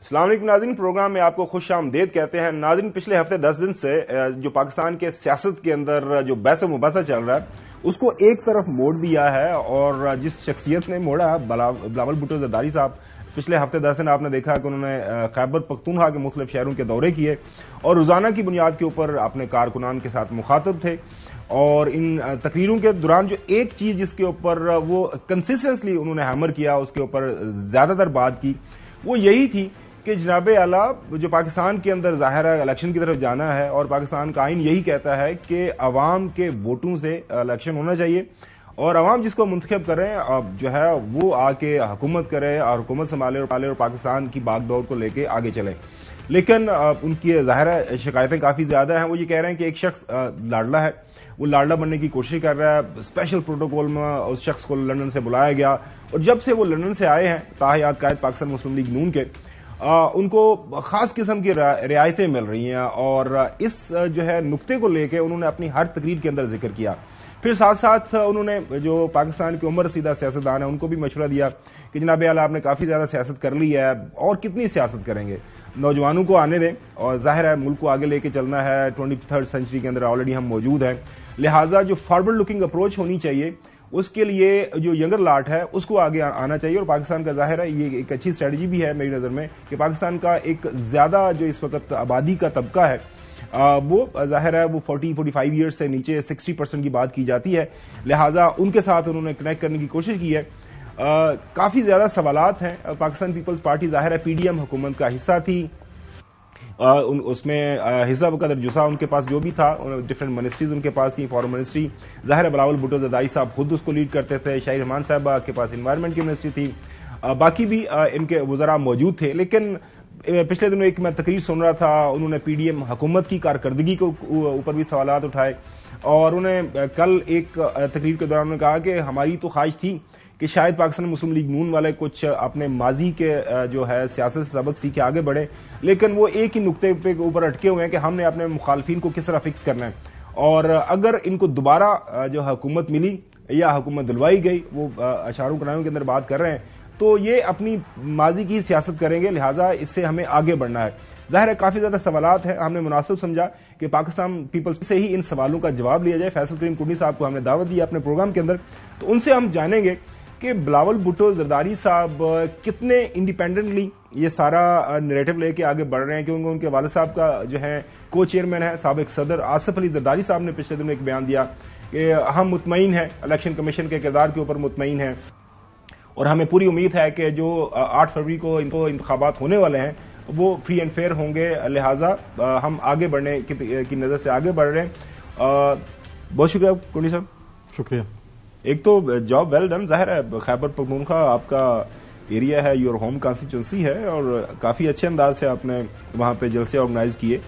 السلام علیکم ناظرین، پروگرام میں آپ کو خوش آمدید کہتے ہیں۔ ناظرین، پچھلے ہفتے 10 دن سے جو پاکستان کے سیاست کے اندر جو بحث و مباحثہ چل رہا ہے اس کو ایک طرف موڑ دیا ہے، اور جس شخصیت نے موڑا بلاول بھٹو زرداری صاحب، پچھلے ہفتے 10 دن آپ نے دیکھا کہ انہوں نے خیبر پختونخوا کے مختلف شہروں کے دورے کیے اور روزانہ کی بنیاد کے اوپر اپنے کارکنان کے ساتھ مخاطب تھے، اور ان تقریروں کے دوران جو ایک چیز جس کے اوپر وہ کنسسٹنٹلی انہوں نے ہیمر کیا، اس کے اوپر زیادہ تر بات کی، وہ یہی تھی کہ جناب اعلیٰ جو پاکستان کے اندر ظاہر ہے الیکشن کی طرف جانا ہے، اور پاکستان کا آئین یہی کہتا ہے کہ عوام کے ووٹوں سے الیکشن ہونا چاہیے، اور عوام جس کو منتخب کریں جو ہے وہ آ کے حکومت کرے اور حکومت سنبھالے اور پاکستان کی باغ دوڑ کو لے کے آگے چلے۔ لیکن ان کی ظاہر ہے شکایتیں کافی زیادہ ہیں۔ وہ یہ کہہ رہے ہیں کہ ایک شخص لاڈلا ہے، وہ لاڈلا بننے کی کوشش کر رہا ہے، اسپیشل پروٹوکول میں اس شخص کو لندن سے بلایا گیا، اور جب سے وہ لندن سے آئے ہیں تاحیات قائد پاکستان مسلم لیگ نون کے، ان کو خاص قسم کی رعایتیں مل رہی ہیں، اور اس جو ہے نقطے کو لے کے انہوں نے اپنی ہر تقریر کے اندر ذکر کیا۔ پھر ساتھ ساتھ انہوں نے جو پاکستان کے عمر رسیدہ سیاستدان ہیں ان کو بھی مشورہ دیا کہ جناب اعلیٰ آپ نے کافی زیادہ سیاست کر لی ہے، اور کتنی سیاست کریں گے، نوجوانوں کو آنے دیں، اور ظاہر ہے ملک کو آگے لے کے چلنا ہے، 23rd سینچری کے اندر آلریڈی ہم موجود ہیں، لہٰذا جو فارورڈ لکنگ اپروچ ہونی چاہیے اس کے لیے جو ینگر لاٹ ہے اس کو آگے آنا چاہیے، اور پاکستان کا ظاہر ہے یہ ایک اچھی اسٹریٹجی بھی ہے میری نظر میں کہ پاکستان کا ایک زیادہ جو اس وقت آبادی کا طبقہ ہے وہ ظاہر ہے وہ 40-45 ایئرز سے نیچے 60% کی بات کی جاتی ہے، لہٰذا ان کے ساتھ انہوں نے کنیکٹ کرنے کی کوشش کی ہے۔ کافی زیادہ سوالات ہیں۔ پاکستان پیپلز پارٹی ظاہر ہے پی ڈی ایم حکومت کا حصہ تھی، اس میں حصہ بقدر جسا ان کے پاس جو بھی تھا، ڈفرینٹ منسٹریز ان کے پاس تھیں، فارن منسٹری ظاہر ہے بلاول بھٹو زرداری صاحب خود اس کو لیڈ کرتے تھے، شاہی رحمان صاحبہ کے پاس انوائرمنٹ کی منسٹری تھی، باقی بھی ان کے وزراء موجود تھے۔ لیکن پچھلے دنوں ایک میں تقریر سن رہا تھا، انہوں نے پی ڈی ایم حکومت کی کارکردگی کے اوپر بھی سوالات اٹھائے، اور انہیں کل ایک تقریر کے دوران انہوں نے کہا کہ ہماری تو خواہش تھی کہ شاید پاکستان مسلم لیگ نون والے کچھ اپنے ماضی کے جو ہے سیاست سے سبق سیکھ کے آگے بڑھے، لیکن وہ ایک ہی نقطے پہ اوپر اٹکے ہوئے ہیں کہ ہم نے اپنے مخالفین کو کس طرح فکس کرنا ہے، اور اگر ان کو دوبارہ جو حکومت ملی یا حکومت دلوائی گئی، وہ اشاروں کنایوں کے اندر بات کر رہے ہیں، تو یہ اپنی ماضی کی سیاست کریں گے، لہٰذا اس سے ہمیں آگے بڑھنا ہے۔ ظاہر ہے کافی زیادہ سوالات ہیں، ہم نے مناسب سمجھا کہ پاکستان پیپلز سے ہی ان سوالوں کا جواب لیا جائے۔ فیصل کریم کنڈی صاحب کو ہم نے دعوت دی اپنے پروگرام کے اندر، تو ان سے ہم جانیں گے کہ بلاول بھٹو زرداری صاحب کتنے انڈیپینڈنٹلی یہ سارا نیریٹو لے کے آگے بڑھ رہے ہیں، کیونکہ ان کے والد صاحب کا جو ہے کو چیئرمین ہے سابق صدر آصف علی زرداری صاحب نے پچھلے دنوں ایک بیان دیا کہ ہم مطمئن ہیں، الیکشن کمیشن کے کردار کے اوپر مطمئن ہیں، اور ہمیں پوری امید ہے کہ جو 8 فروری کو ان کو انتخابات ہونے والے ہیں وہ فری اینڈ فیئر ہوں گے، لہٰذا ہم آگے بڑھنے کی نظر سے آگے بڑھ رہے ہیں۔ بہت شکریہ کنڈی صاحب۔ شکریہ۔ ایک تو جاب ویل ڈن، ظاہر ہے خیبر پختونخوا آپ کا ایریا ہے، یور ہوم کانسٹیچوئنسی ہے، اور کافی اچھے انداز سے آپ نے وہاں پہ جلسے آرگنائز کیے،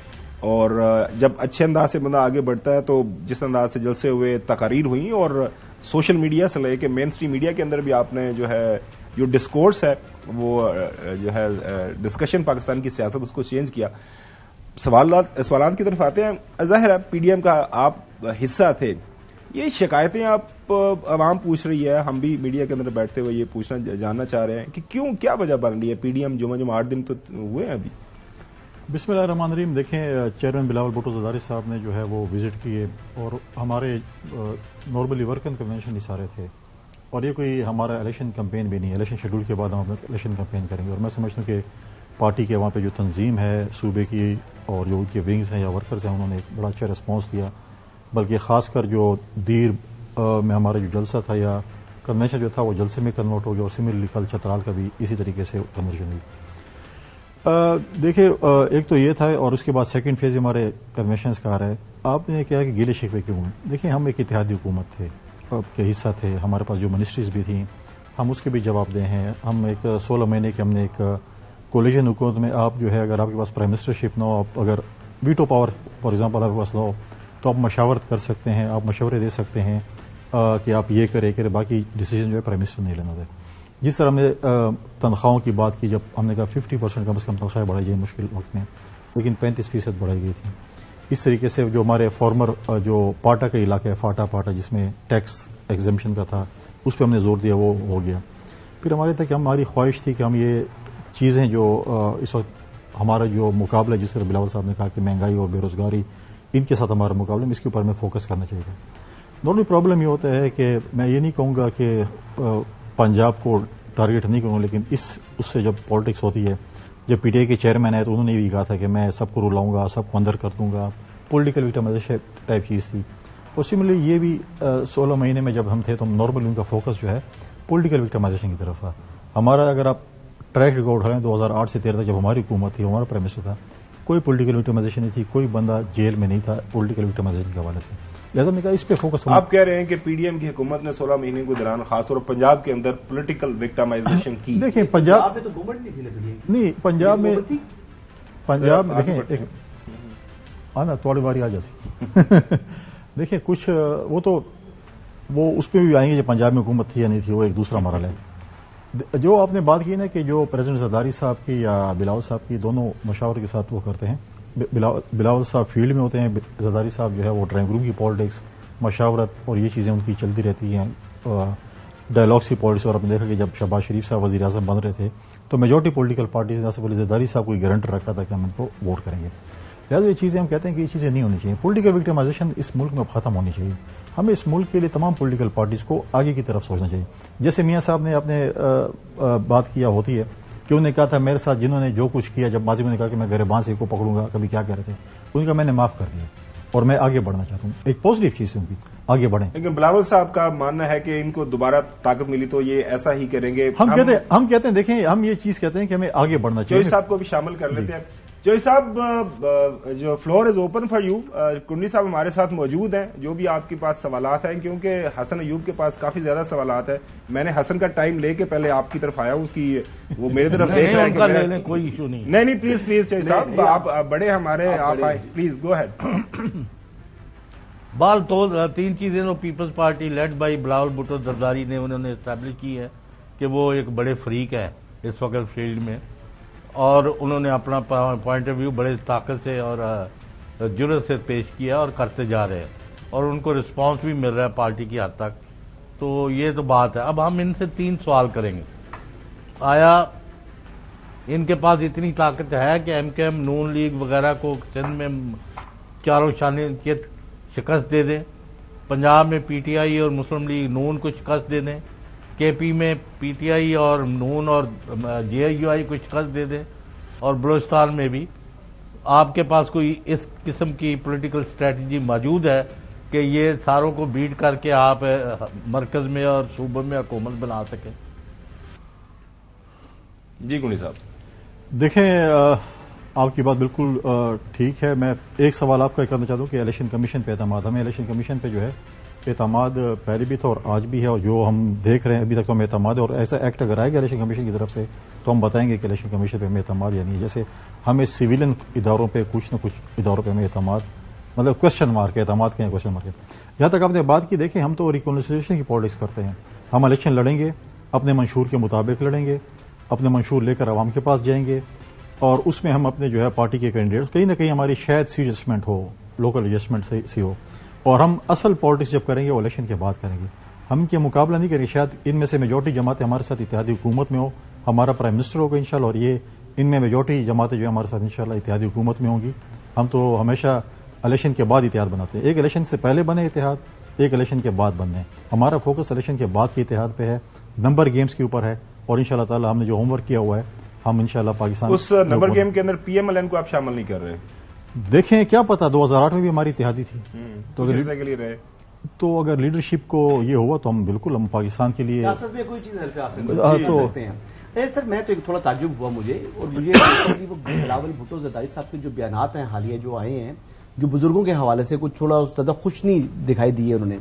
اور جب اچھے انداز سے بندہ آگے بڑھتا ہے تو جس انداز سے جلسے ہوئے، تقاریر ہوئیں، اور سوشل میڈیا سے لے کے مین اسٹریم میڈیا کے اندر بھی آپ نے جو ہے جو ڈسکورس ہے وہ جو ہے ڈسکشن پاکستان کی سیاست اس کو چینج کیا۔ سوالات کی طرف آتے ہیں۔ ظاہر ہے پی ڈی ایم کا آپ حصہ تھے، یہ شکایتیں آپ عوام پوچھ رہی ہے، ہم بھی میڈیا کے اندر بیٹھتے ہوئے یہ جاننا چاہ رہے ہیں کہ کیوں، کیا وجہ بن رہی ہے؟ پی ڈی ایم جمعہ 8 دن تو ہوئے ہیں ابھی۔ بسم اللہ الرحمن الرحیم۔ دیکھیں، چیئرمین بلاول بھٹو زرداری صاحب نے جو ہے وہ وزٹ کیے، اور ہمارے نارملی ورک اینڈ کنونشن اشارے تھے، اور یہ کوئی ہمارا الیکشن کمپین بھی نہیں ہے۔ الیکشن شیڈول کے بعد ہم الیکشن کمپین کریں گے، اور میں سمجھتا ہوں کہ پارٹی کے وہاں پہ جو تنظیم ہے صوبے کی، اور جو ان کے ونگز ہیں یا ورکرز ہیں، انہوں نے ایک بڑا اچھا ریسپانس دیا، بلکہ خاص کر جو دیر میں ہمارا جو جلسہ تھا یا کنونشن جو تھا وہ جلسے میں کنورٹ ہو گیا، اور سملرلی کل چترال کا بھی اسی طریقے سے کنورژن ہوئی۔ دیکھیں، ایک تو یہ تھا، اور اس کے بعد سیکنڈ فیز ہمارے کنونشنز کا آ رہا ہے۔ آپ نے کہا کہ گیلے شکوے کیوں ہیں؟ دیکھیں، ہم ایک اتحادی حکومت تھے کے حصہ تھے، ہمارے پاس جو منسٹریز بھی تھیں ہم اس کے بھی جواب دہ ہیں۔ ہم ایک 16 مہینے کے ہم نے ایک کولیشن حکومت میں، آپ جو ہے اگر آپ کے پاس پرائم منسٹرشپ نہ ہو، آپ اگر ویٹو پاور فار ایگزامپل آپ کے پاس نہ ہو، تو آپ مشاورت کر سکتے ہیں، آپ مشورے دے سکتے ہیں کہ آپ یہ کریں، باقی ڈیسیجن جو ہے پرائم منسٹر نہیں لینا دے۔ جس طرح ہم نے تنخواہوں کی بات کی، جب ہم نے کہا 50% کم از کم تنخواہیں بڑھائی جائیں مشکل وقت میں، لیکن 35% بڑھائی گئی تھی۔ اس طریقے سے جو ہمارے فارمر جو پاٹا کا علاقہ ہے، پاٹا جس میں ٹیکس ایگزمپشن کا تھا، اس پہ ہم نے زور دیا، وہ ہو گیا۔ پھر ہماری خواہش تھی کہ ہم یہ چیزیں جو اس وقت ہمارا جو مقابلہ جس طرح بلاول صاحب نے کہا کہ مہنگائی اور بے روزگاری ان کے ساتھ ہمارا مقابلہ میں اس کے اوپر ہمیں فوکس کرنا چاہیے. نارملی پرابلم یہ ہوتا ہے کہ میں یہ نہیں کہوں گا کہ پنجاب کو ٹارگیٹ نہیں کروں، لیکن اس سے جب پالیٹکس ہوتی ہے، جب پی ٹی آئی کے چیئرمین آئے تو انہوں نے بھی کہا تھا کہ میں سب کو رلاؤں گا، سب کو اندر کر دوں گا، پولیٹیکل وکٹمائزیشن ٹائپ چیز تھی. اور سملرلی یہ بھی 16 مہینے میں جب ہم تھے تو نارملی ان کا فوکس جو ہے پولیٹیکل وکٹمائزیشن کی طرف تھا. ہمارا اگر آپ ٹریک ریکارڈ اٹھائیں 2008 سے 13 تک جب ہماری حکومت تھی، ہمارا پرائم منسٹر تھا، کوئی پولیٹیکل وکٹمائزیشن نہیں تھی، کوئی بندہ جیل میں نہیں تھا پولیٹیکل وکٹمائزیشن کے حوالے سے. لہٰذا میں کہا اس پہ فوکس. آپ کہہ رہے ہیں کہ پی ڈی ایم کی حکومت نے 16 مہینے کے دوران خاص طور پر پنجاب کے اندر پولیٹیکل وکٹمائزیشن کی. دیکھیں پنجاب میں تو گورنمنٹ نہیں تھی نہیں، پنجاب میں دیکھیں آنا تھوڑی باری آ جاتی. دیکھیں کچھ وہ اس پہ بھی آئیں گے جو پنجاب میں حکومت تھی یا نہیں تھی، وہ ایک دوسرا مرحلہ ہے. جو آپ نے بات کی نا کہ جو پریزیڈنٹ زرداری صاحب کی یا بلاول صاحب کی دونوں مشاورے کے ساتھ وہ کرتے ہیں. بلاول صاحب فیلڈ میں ہوتے ہیں، زرداری صاحب جو ہے وہ ڈرائنگ روم کی پالیٹکس، مشاورت اور یہ چیزیں ان کی چلتی رہتی ہیں، ڈائلاگس کی پالیٹکس. اور آپ نے دیکھا کہ جب شہباز شریف صاحب وزیر اعظم بن رہے تھے تو میجورٹی پولیٹیکل پارٹیز نے پہلے زرداری صاحب کو گارنٹر رکھا تھا کہ ہم ان کو ووٹ کریں گے. لہٰذا یہ چیزیں ہم کہتے ہیں کہ یہ چیزیں نہیں ہونی چاہیے. پولیٹیکل وکٹمائزیشن اس ملک میں ختم ہونی چاہیے. ہمیں اس ملک کے لیے تمام پولیٹیکل پارٹیز کو آگے کی طرف سوچنا چاہیے. جیسے میاں صاحب نے اپنے بات کیا ہوتی ہے کہ انہوں نے کہا تھا میرے ساتھ جنہوں نے جو کچھ کیا، جب ماضی میں نے کہا کہ میں گریباں سے کو پکڑوں گا، کبھی کیا کہہ رہے تھے، ان کا میں نے معاف کر دیا اور میں آگے بڑھنا چاہتا ہوں. ایک پازیٹیو چیز ہے ان کی، آگے بڑھیں. لیکن بلاول صاحب کا ماننا ہے کہ ان کو دوبارہ طاقت ملی تو یہ ایسا ہی کریں گے. ہم کہتے ہیں دیکھیں، ہم یہ چیز کہتے ہیں کہ ہمیں آگے بڑھنا چاہیے. جوئی صاحب کو بھی شامل کر لیتے ہیں. جوئی صاحب، جو floor is open for you. کنڈی صاحب ہمارے ساتھ موجود ہیں. جو بھی آپ کے پاس سوالات ہیں، کیونکہ حسن ایوب کے پاس کافی زیادہ سوالات ہیں، میں نے حسن کا ٹائم لے کے پہلے آپ کی طرف آیا ہوں، اس کی وہ میرے طرف دیکھ رہے ہیں. کوئی ایشو نہیں. نہیں پلیز جوئی صاحب، آپ بڑے ہمارے، آپ آئے پلیز، گو ہیڈ. بال تو 3 چیزیں جو پیپلز پارٹی لیڈ بائی بلاول بھٹو زرداری نے انہوں نے اسٹیبلش کی ہے کہ وہ ایک بڑے فریق ہے اس وقت فیلڈ میں، اور انہوں نے اپنا پوائنٹ آف ویو بڑے طاقت سے اور جرأت سے پیش کیا اور کرتے جا رہے ہیں، اور ان کو رسپانس بھی مل رہا ہے پارٹی کی حد تک. تو یہ تو بات ہے. اب ہم ان سے 3 سوال کریں گے. آیا ان کے پاس اتنی طاقت ہے کہ ایم کیو ایم، نون لیگ وغیرہ کو سندھ میں چاروں شانیت شکست دے دیں، پنجاب میں پی ٹی آئی اور مسلم لیگ نون کو شکست دے دیں، کے پی میں پی ٹی آئی اور نون اور جے آئی یو آئی کو شکست دے دیں، اور بلوچستان میں بھی آپ کے پاس کوئی اس قسم کی پولیٹیکل اسٹریٹجی موجود ہے کہ یہ ساروں کو بیٹ کر کے آپ مرکز میں اور صوبوں میں حکومت بنا سکیں؟ جی کنڈی صاحب. دیکھیں آپ کی بات بالکل ٹھیک ہے. میں ایک سوال آپ کا کرنا چاہتا ہوں کہ الیکشن کمیشن پہ اعتماد، ہمیں الیکشن کمیشن پہ جو ہے اعتماد پہلے بھی تھا اور آج بھی ہے، اور جو ہم دیکھ رہے ہیں ابھی تک تو ہمیں اعتماد ہے. اور ایسا ایکٹ اگر آئے گا الیکشن کمیشن کی طرف سے تو ہم بتائیں گے کہ الیکشن کمیشن پہ ہمیں اعتماد یا نہیں. جیسے ہمیں سویلین اداروں پہ کچھ نہ کچھ اداروں پہ ہمیں اعتماد، مطلب کوشچن مارک ہے، اعتماد کے کوشچن مارک ہے. یہاں تک آپ نے بات کی، دیکھیں ہم تو ریکانسیلیشن کی پالیٹکس کرتے ہیں. ہم الیکشن لڑیں گے، اپنے منشور کے مطابق لڑیں گے، اپنے منشور لے کر عوام کے پاس جائیں گے، اور اس میں ہم اپنے جو ہے پارٹی کے کینڈیڈیٹ کہیں نہ کہیں ہماری شاید سی ایڈجسٹمنٹ ہو، لوکل ایڈجسٹمنٹ سی ہو، اور ہم اصل پالیٹکس جب کریں گے وہ الیکشن کے بعد کریں گے. ہم کے مقابلہ نہیں کریں گے. شاید ان میں سے میجورٹی جماعتیں ہمارے ساتھ اتحادی حکومت میں ہو، ہمارا پرائم منسٹر ہوگا انشاءاللہ، اور یہ ان میں میجورٹی جماعتیں جو ہے ہمارے ساتھ انشاءاللہ اتحادی حکومت میں ہوں گی. ہم تو ہمیشہ الیکشن کے بعد اتحاد بناتے ہیں. ایک الیکشن سے پہلے بنے اتحاد، ایک الیکشن کے بعد بننے. ہمارا فوکس الیکشن کے بعد کے اتحاد پہ ہے، نمبر گیمز کے اوپر ہے، اور انشاءاللہ تعالی ہم نے جو ہوم ورک کیا ہوا ہے ہم انشاءاللہ پاکستان اس نمبر گیم کے اندر پی ایم ایل این کو آپ شامل نہیں کر رہے. دیکھیں کیا پتا 2008 میں بھی ہماری اتحادی تھی تو اگر لیڈرشپ کو یہ ہوا تو ہم بالکل ہم پاکستان کے لیے سیاست میں کوئی چیز سکتے ہیں. سر میں تو ایک تھوڑا تعجب ہوا مجھے، اور مجھے بلاول بھٹو زرداری صاحب کے جو بیانات ہیں حالیہ جو آئے ہیں، جو بزرگوں کے حوالے سے کچھ تھوڑا زیادہ خوش نہیں دکھائی دیے انہوں نے.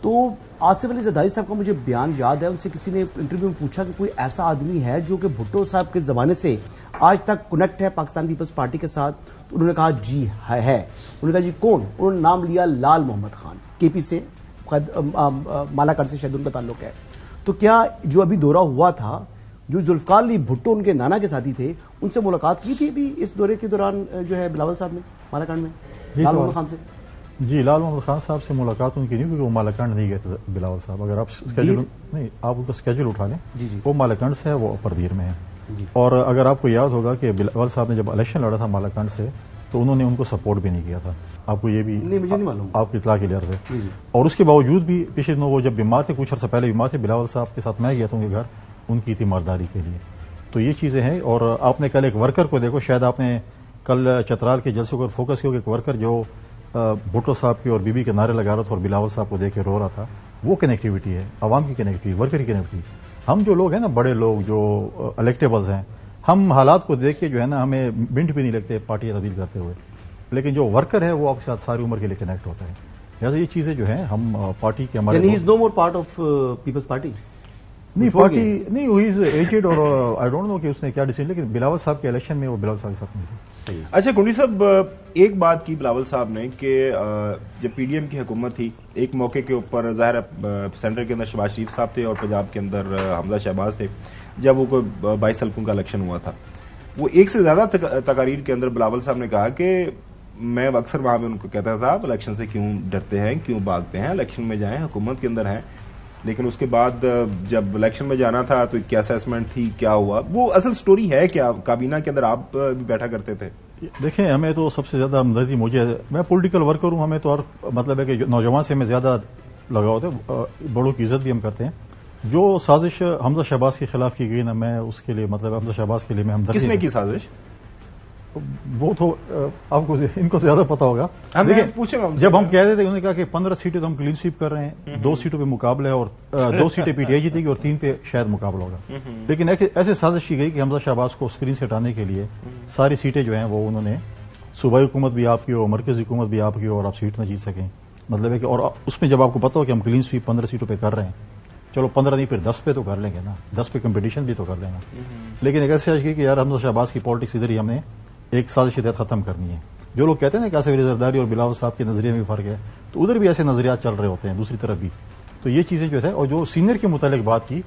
تو آصف علی زرداری صاحب کا مجھے بیان یاد ہے، ان سے کسی نے انٹرویو میں پوچھا کہ کوئی ایسا آدمی ہے جو کہ بھٹو صاحب کے زمانے سے آج تک کنیکٹ ہے پاکستان پیپلز پارٹی کے ساتھ؟ تو انہوں نے کہا جی ہے. انہوں نے کہا جی کون؟ انہوں نے نام لیا لال محمد خان، کے پی سے، مالاکنڈ سے شاید ان کا تعلق ہے. تو کیا جو ابھی دورہ ہوا تھا، جو ذوالفقار علی بھٹو ان کے نانا کے ساتھی تھے، ان سے ملاقات کی تھی ابھی اس دورے کے دوران جو ہے بلاول صاحب نے مالاکنڈ میں لال محمد خان سے؟ جی لال محمد خان صاحب سے ملاقات ان کی نہیں، کیونکہ وہ مالاکنڈ نہیں گئے تھے بلاول صاحب. اگر آپ اسکیجول نہیں، آپ ان کا اسکیجول اٹھا لیں، وہ مالاکنڈ سے ہے، وہ اپر دیر میں ہے. اور اگر آپ کو یاد ہوگا کہ بلاول صاحب نے جب الیکشن لڑا تھا مالاکنڈ سے تو انہوں نے ان کو سپورٹ بھی نہیں کیا تھا. آپ کو یہ بھی نہیں، مجھے نہیں معلوم. آپ کی اطلاع کے لیے سے. اور اس کے باوجود بھی پچھلے دنوں وہ جب بیمار تھے، کچھ عرصہ پہلے بیمار تھے، بلاول صاحب کے ساتھ میں گیا تھا ان کے گھر، ان کی تھی مالداری کے لیے. تو یہ چیزیں ہیں. اور آپ نے کل ایک ورکر کو دیکھو، شاید آپ نے کل چترال کے جلسے پر فوکس کیا کہ ایک ورکر جو بھٹو صاحب کی اور بی بی کے نعرے لگا رہا تھا اور بلاول صاحب کو دیکھ کے رو رہا تھا. وہ کنیکٹیوٹی ہے، عوام کی کنیکٹیوٹی، ورکر کی کنیکٹیوٹی. ہم جو لوگ ہیں نا، بڑے لوگ جو الیکٹیبلز ہیں، ہم حالات کو دیکھ کے جو ہے نا ہمیں منٹ بھی نہیں لگتے پارٹی تبدیل کرتے ہوئے، لیکن جو ورکر ہے وہ آپ کے ساتھ ساری عمر کے لیے کنیکٹ ہوتا ہے. لہٰذا یہ چیزیں جو ہیں ہم پارٹی کے ہمارے نو مور پارٹ آف پیپلز پارٹی. نہیں، پارٹی نہیں ہوئی ایجڈ، اور آئی ڈونٹ نو کہ اس نے کیا ڈیسیژن، لیکن بلاول صاحب کے الیکشن میں وہ بلاول صاحب کے ساتھ نہیں تھے. اچھا کنڈی صاحب، ایک بات کی بلاول صاحب نے کہ جب پی ڈی ایم کی حکومت تھی، ایک موقع کے اوپر ظاہر سینٹر کے اندر شہباز شریف صاحب تھے اور پنجاب کے اندر حمزہ شہباز تھے، جب وہ کوئی 22 حلقوں کا الیکشن ہوا تھا. وہ ایک سے زیادہ تقاریر کے اندر بلاول صاحب نے کہا کہ میں اکثر وہاں پہ ان کو کہتا تھا آپ الیکشن سے کیوں ڈرتے ہیں، کیوں بھاگتے ہیں، الیکشن میں جائیں، حکومت کے اندر ہیں. لیکن اس کے بعد جب الیکشن میں جانا تھا تو کیا اسیسمنٹ تھی، کیا ہوا، وہ اصل سٹوری ہے کیا؟ کابینہ کے اندر آپ بھی بیٹھا کرتے تھے. دیکھیں، ہمیں تو سب سے زیادہ ہمدردی میں پولیٹیکل ورکر ہوں، ہمیں تو اور مطلب ہے کہ نوجوان سے ہمیں زیادہ لگاؤ ہوتا ہے، بڑوں کی عزت بھی ہم کرتے ہیں. جو سازش حمزہ شہباز کے خلاف کی گئی نا، میں اس کے لیے مطلب حمزہ شہباز کے لیے میں ہمدردی. کس نے کی سازش؟ وہ تو آپ کو ان کو زیادہ پتا ہوگا. جب ہم کہتے تھے، انہوں نے کہا کہ 15 سیٹیں تو ہم کلین سویپ کر رہے ہیں، 2 سیٹوں پہ مقابلہ ہے اور 2 سیٹیں پی ٹی آئی جیتے گی اور 3 پہ شاید مقابلہ ہوگا. لیکن ایسے سازش کی گئی کہ حمزہ شہباز کو اسکرین سے ہٹانے کے لیے ساری سیٹیں جو ہیں وہ انہوں نے، صوبائی حکومت بھی آپ کی ہو، مرکزی حکومت بھی آپ کی ہو، اور آپ سیٹ نہ جیت سکیں. مطلب ہے کہ اور اس میں جب آپ کو پتا ہو کہ ہم کلین سویپ 15 سیٹوں پہ کر رہے ہیں، چلو 15 نہیں پھر 10 پہ تو کر لیں گے نا، 10 پہ کمپٹیشن بھی تو کر لیں گے. لیکن ایک ایسی سازش کی کہ یار حمزہ شہباز کی پالیٹکس ادھر ہی ہم نے ایک سازش کے تحت ختم کرنی ہے. جو لوگ کہتے ہیں نا کہ آصف علی زرداری اور بلاول صاحب کے نظریے میں بھی فرق ہے، تو ادھر بھی ایسے نظریات چل رہے ہوتے ہیں دوسری طرف بھی. تو یہ چیزیں جو ہے، اور جو سینئر کے متعلق بات کی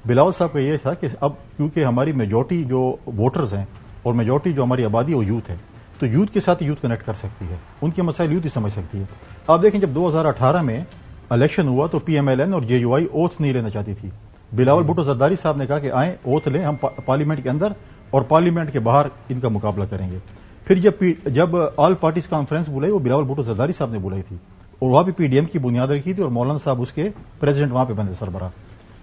بلاول صاحب کا یہ تھا کہ اب کیونکہ ہماری میجورٹی جو ووٹرز ہیں اور میجورٹی جو ہماری آبادی ہے وہ یوتھ ہے، تو یوتھ کے ساتھ یوتھ کنیکٹ کر سکتی ہے، ان کے مسائل یوتھ ہی سمجھ سکتی ہے. آپ دیکھیں جب 2018 میں الیکشن ہوا تو پی ایم ایل این اور جے یو آئی اوتھ نہیں لینا چاہتی تھی. بلاول بھٹو زرداری صاحب نے کہا کہ آئیں اوتھ لیں، ہم پارلیمنٹ کے اندر اور پارلیمنٹ کے باہر ان کا مقابلہ کریں گے. پھر جب آل پارٹیز کانفرنس بلائی، وہ بلاول بھٹو زرداری صاحب نے بلائی تھی اور وہاں پہ پی ڈی ایم کی بنیاد رکھی تھی اور مولانا صاحب اس کے پریزیڈنٹ وہاں پہ بنے سربراہ.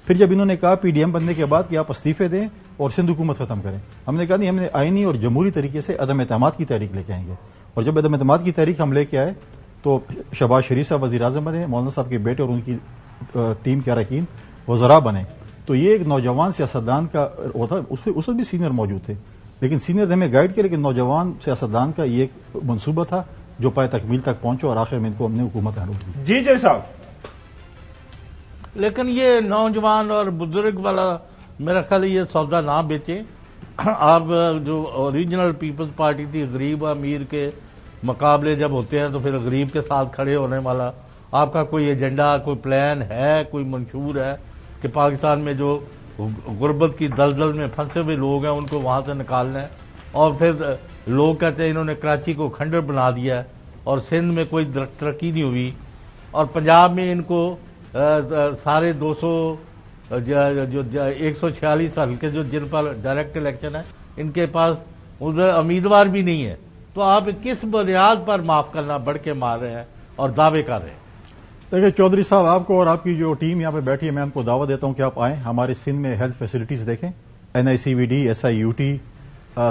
پھر جب انہوں نے کہا پی ڈی ایم بننے کے بعد کہ آپ استعفے دیں اور سندھ حکومت ختم کریں، ہم نے کہا نہیں، ہم نے آئینی اور جمہوری طریقے سے عدم اعتماد کی تحریک لے کے آئیں گے. اور جب عدم اعتماد کی تحریک ہم لے کے آئے تو شہباز شریف صاحب وزیر اعظم بنے، مولانا صاحب کے بیٹے اور ان کی ٹیم کے اراکین وزراء بنے. تو یہ ایک نوجوان سیاستدان کا ہوتا، اس میں بھی سینئر موجود تھے، لیکن سینئر نے ہمیں گائیڈ کیا، لیکن نوجوان سیاستدان کا یہ ایک منصوبہ تھا جو پائے تکمیل تک پہنچا اور آخر میں ان کو ہم نے حکومت ہینڈل کی. جی جی صاحب، لیکن یہ نوجوان اور بزرگ والا میرا خیال یہ سودا نہ بیچیں. آپ جو اوریجنل پیپلز پارٹی تھی، غریب امیر کے مقابلے جب ہوتے ہیں تو پھر غریب کے ساتھ کھڑے ہونے والا آپ کا کوئی ایجنڈا، کوئی پلان ہے، کوئی منشور ہے کہ پاکستان میں جو غربت کی دلدل میں پھنسے ہوئے لوگ ہیں ان کو وہاں سے نکالنا ہے؟ اور پھر لوگ کہتے ہیں انہوں نے کراچی کو کھنڈر بنا دیا ہے اور سندھ میں کوئی ترقی نہیں ہوئی، اور پنجاب میں ان کو سارے 146 حلقے جو جن پر ڈائریکٹ الیکشن ہے ان کے پاس ادھر امیدوار بھی نہیں ہے. تو آپ کس بنیاد پر معاف کرنا بڑھ کے مار رہے ہیں اور دعوے کر رہے ہیں؟ دیکھیے چودھری صاحب، آپ کو اور آپ کی جو ٹیم یہاں پہ بیٹھی ہے، میں آپ کو دعوت دیتا ہوں کہ آپ آئیں ہمارے سندھ میں ہیلتھ فیسلٹیز دیکھیں، N I C V D, S I U T,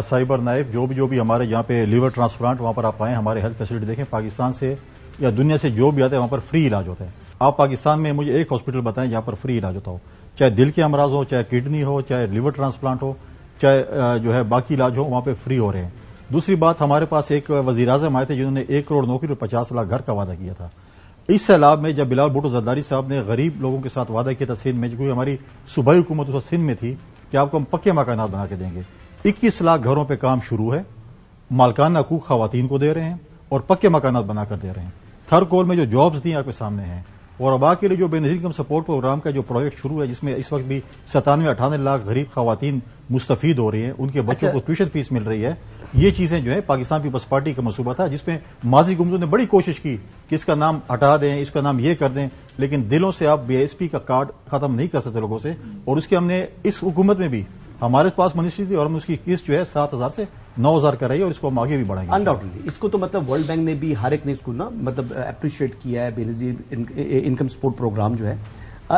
cyber knife, جو بھی ہمارے یہاں پہ لیور ٹرانسپلانٹ، وہاں پر آپ آئیں، ہمارے ہیلتھ فیسلٹی دیکھیں. پاکستان سے یا دنیا سے جو بھی آتے ہیں وہاں پر فری علاج ہوتا ہے. آپ پاکستان میں مجھے ایک ہاسپٹل بتائیں جہاں پر فری علاج ہوتا ہو، چاہے دل کے امراض ہو، چاہے کڈنی ہو، چاہے لیور ٹرانسپلانٹ ہو، چاہے جو ہے باقی علاج ہو، وہاں پہ فری ہو رہے ہیں. دوسری بات، ہمارے پاس ایک وزیر اعظم آئے تھے جنہوں نے 1 کروڑ نوکری اور 50 لاکھ گھر کا وعدہ کیا تھا. اس سیلاب میں جب بلاول بھٹو زرداری صاحب نے غریب لوگوں کے ساتھ وعدہ کیا تھا سندھ میں، کیونکہ ہماری صوبائی حکومت اس وقت سندھ میں تھی کہ آپ کو ہم پکے مکانات بنا کے دیں گے، 21 لاکھ گھروں پہ کام شروع ہے، مالکانہ حقوق خواتین کو دے رہے ہیں اور پکے مکانات بنا کر دے رہے ہیں. تھر کول میں جو جابز دی آپ کے سامنے ہیں، اور ابا کے لیے جو بے نظیر انکم سپورٹ پروگرام کا جو پروجیکٹ شروع ہے جس میں اس وقت بھی 97-98 لاکھ غریب خواتین مستفید ہو رہی ہیں، ان کے بچوں کو ٹیوشن فیس مل رہی ہے. یہ چیزیں جو ہے پاکستان پیپلز پارٹی کا منصوبہ تھا جس میں ماضی حکومتوں نے بڑی کوشش کی کہ اس کا نام ہٹا دیں، اس کا نام یہ کر دیں، لیکن دلوں سے آپ بی ایس پی کا کارڈ ختم نہیں کر سکتے لوگوں سے. اور اس کے ہم نے اس حکومت میں بھی ہمارے پاس منسٹری تھی اور ہم اس کی قسط جو ہے 7,000 سے 9,000 کر رہی ہے اور اس کو ہم آگے بھی بڑھائیں گے انڈاؤٹلی. اس کو تو مطلب ورلڈ بینک نے بھی ہر ایک نے اس کو نا مطلب اپریشیٹ کیا ہے بے نظیر انکم سپورٹ پروگرام جو ہے.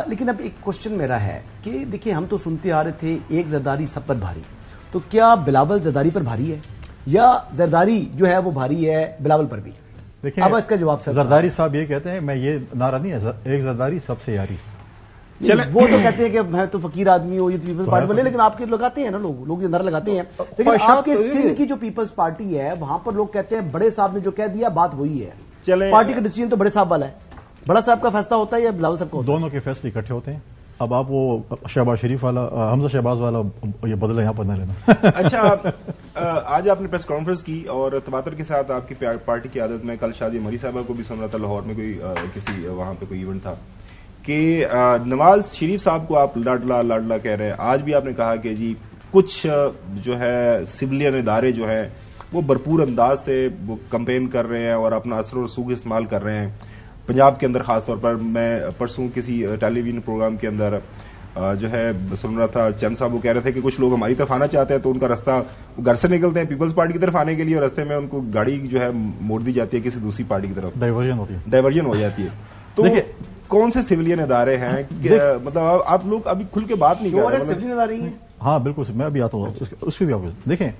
لیکن اب ایک کوشچن میرا ہے کہ دیکھیں ہم تو سنتے آ رہے تھے ایک زرداری سب پر بھاری, تو کیا بلاول زرداری پر بھاری ہے یا زرداری جو ہے وہ بھاری ہے بلاول پر بھی؟ دیکھیں اب اس کا جواب سر زرداری صاحب یہ کہتے ہیں, میں یہ نعرہ نہیں ہے ایک زرداری سب سے یاری. وہ تو کہتے ہیں کہ میں تو فقیر آدمی ہوں, یہ پیپلز پارٹی والے, لیکن آپ کے لگاتے ہیں نا لوگ نعرہ لگاتے ہیں. لیکن آپ کے سندھ کی جو پیپلز پارٹی ہے وہاں پر لوگ کہتے ہیں بڑے صاحب نے جو کہہ دیا بات وہی ہے, پارٹی کا ڈیسیژن تو بڑے صاحب والا ہے. بڑا صاحب کا فیصلہ ہوتا ہے یا بلاول صاحب کا ہوتا ہے؟ دونوں کے فیصلے اکٹھے ہوتے ہیں. اب آپ وہ شہباز شریف والا حمزہ شہباز والا یہ بدلہ یہاں پر نہ لینا. اچھا, آج آپ نے پریس کانفرنس کی اور تواتر کے ساتھ آپ کی پارٹی کی عادت میں کل شادی مری صاحبہ کو بھی سن رہا تھا, لاہور میں کوئی کسی وہاں پہ کوئی ایونٹ تھا کہ نواز شریف صاحب کو آپ لاڈلا کہہ رہے ہیں. آج بھی آپ نے کہا کہ جی کچھ جو ہے سویلین ادارے جو ہیں وہ بھرپور انداز سے وہ کمپین کر رہے ہیں اور اپنا اثر و رسوخ استعمال کر رہے ہیں پنجاب کے اندر خاص طور پر. میں پرسوں کسی ٹیلی ویژن پروگرام کے اندر جو ہے سن رہا تھا, چند صاحب وہ کہہ رہے تھے کہ کچھ لوگ ہماری طرف آنا چاہتے ہیں تو ان کا رستہ وہ گھر سے نکلتے ہیں پیپلز پارٹی کی طرف آنے کے لیے, اور رستے میں ان کو گاڑی جو ہے موڑ دی جاتی ہے کسی دوسری پارٹی کی طرف, ڈائیورژن ہو جاتی ہے. تو کون سے سویلین ادارے ہیں مطلب آپ لوگ ابھی کھل کے بات نہیں کر رہے سویلین ادارے ہیں؟ ہاں بالکل, میں ابھی آتا ہوں اس پہ بھی. آپ دیکھیں